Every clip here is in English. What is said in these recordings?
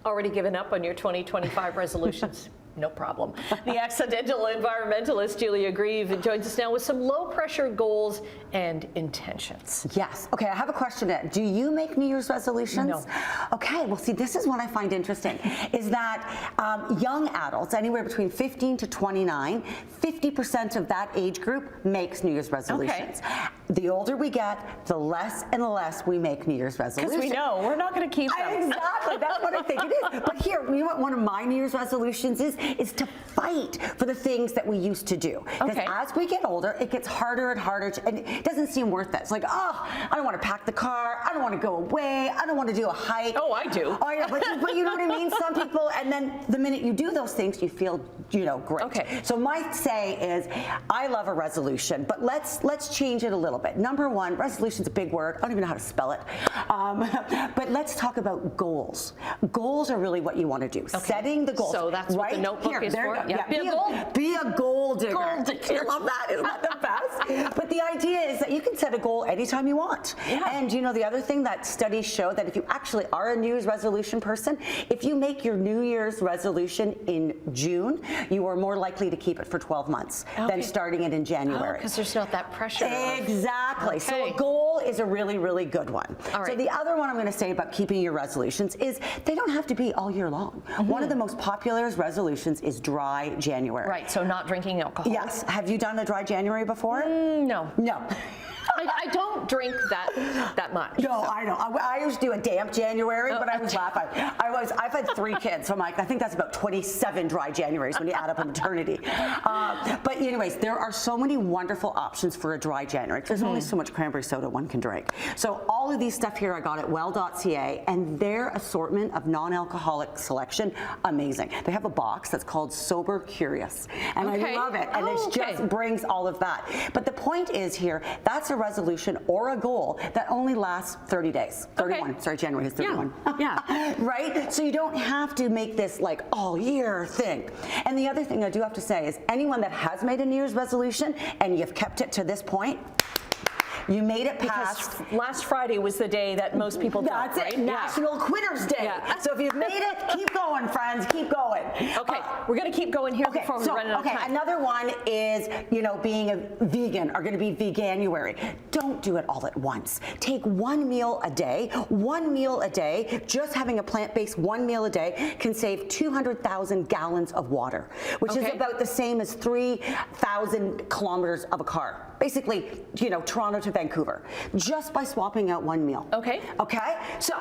Already given up on your 2025 resolutions? No problem. The accidental environmentalist Julia Grieve joins us now with some low-pressure goals and intentions. Yes. Okay, I have a question. Do you make New Year's resolutions? No. Okay, well, see, this is what I find interesting, is that young adults, anywhere between 15 to 29, 50% of that age group makes New Year's resolutions. Okay. The older we get, the less and less we make New Year's resolutions. Because we know we're not going to keep them. Exactly, that's what I think it is. But here, you know what one of my New Year's resolutions is to fight for the things that we used to do. Because as we get older, it gets harder and harder, and it doesn't seem worth it. It's like, oh, I don't want to pack the car, I don't want to go away, I don't want to do a hike. Oh, I do. Oh, yeah, but you know what I mean? Some people, and then the minute you do those things, you feel, great. Okay. So my say is, I love a resolution, but let's change it a little bit. Number one, resolution's a big word. I don't even know how to spell it. But let's talk about goals. Goals are really what you want to do. Okay. Setting the goals. So that's what the notebook is for? Yeah. Be a goal digger. I love that. Isn't that the best? But the idea is that you can set a goal anytime you want. Yeah. And the other thing that studies show that if you actually are a New Year's resolution person, if you make your New Year's resolution in June, you are more likely to keep it for 12 months than starting it in January. Because there's not that pressure. Exactly. Okay. So a goal is a really, really good one. All right. So the other one I'm going to say about keeping your resolutions is they don't have to be all year long. Mm-hmm. One of the most popular resolutions is dry January. Right, so not drinking alcohol. Yes. Have you done a dry January before? No. No. I don't drink that much. No, so. I know. I used to do a damp January, but I was laughing. I've had 3 kids, so I'm like, I think that's about 27 dry Januaries when you add up a maternity. But anyways, there are so many wonderful options for a dry January. There's only so much cranberry soda one can drink. So all of these stuff here I got at well.ca, and their assortment of non-alcoholic selection, amazing. They have a box that's called Sober Curious, and I love it. And it just brings all of that. But the point is here, that's a resolution or a goal that only lasts 30 days. 31. Okay. Sorry, January is 31. Yeah. Right? So you don't have to make this like all year thing. And the other thing I do have to say is anyone that has made a New Year's resolution and you've kept it to this point, you made it past. Because last Friday was the day that most people don't. That's right? National Quitters Day. Yeah. So if you've made it, keep going, friends. Keep going. Okay, we're going to keep going here before we run out of time. Another one is, being a vegan or going to be Veganuary. Don't do it all at once. Take one meal a day. One meal a day. Just having a plant-based one meal a day can save 200,000 gallons of water, which is about the same as 3,000 kilometers of a car. Basically, Toronto to Vancouver, just by swapping out one meal. Okay. So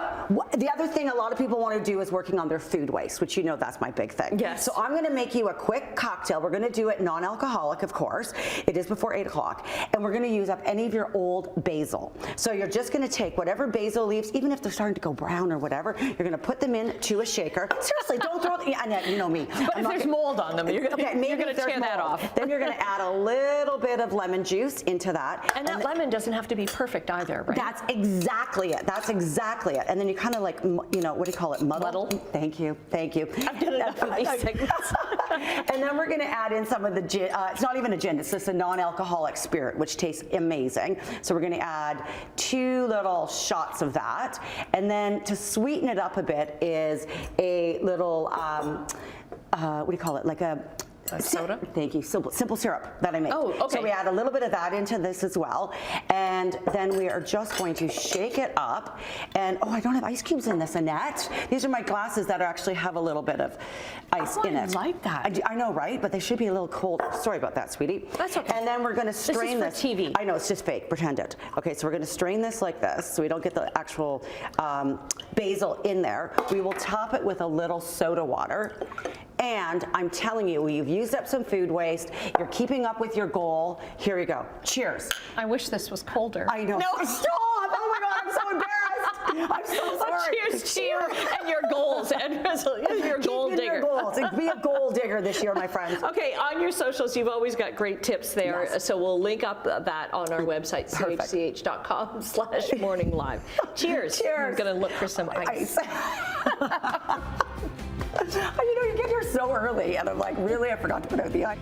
the other thing a lot of people want to do is working on their food waste, which that's my big thing. Yes. So I'm going to make you a quick cocktail. We're going to do it non-alcoholic, of course. It is before 8 o'clock. And we're going to use up any of your old basil. So you're just going to take whatever basil leaves, even if they're starting to go brown or whatever, you're going to put them into a shaker. Seriously, don't throw them. You know me. But if there's mold on them, you're going to tear that off. Then you're going to add a little bit of lemon juice into that. And that lemon doesn't have to be perfect either, right? That's exactly it. And then you kind of like, what do you call it? Muddle. Thank you. I've done enough of these segments. And then we're going to add in some of the gin. It's not even a gin. It's just a non-alcoholic spirit, which tastes amazing. So we're going to add 2 little shots of that. And then to sweeten it up a bit is a little, what do you call it? Like a soda? Thank you. Simple syrup that I make. Oh, okay. So we add a little bit of that into this as well. And then we are just going to shake it up. And, I don't have ice cubes in this, Annette. These are my glasses that actually have a little bit of ice in it. I like that. I know, right? But they should be a little cold. Sorry about that, sweetie. That's okay. And then we're going to strain this. This is for TV. I know, it's just fake. Pretend it. Okay, so we're going to strain this like this so we don't get the actual basil in there. We will top it with a little soda water. And I'm telling you, you've used up some food waste. You're keeping up with your goal. Here we go. Cheers. I wish this was colder. I know. No, stop! Oh my God, I'm so embarrassed. I'm so sorry. Cheers to you and your goals and your goal digger. Your goals. Be a goal digger this year, my friends. Okay, on your socials, you've always got great tips there. Yes. So we'll link up that on our website, chch.com/morninglive. Cheers. Cheers. I'm going to look for some ice. You get here so early, and I'm like, really? I forgot to put out the ice.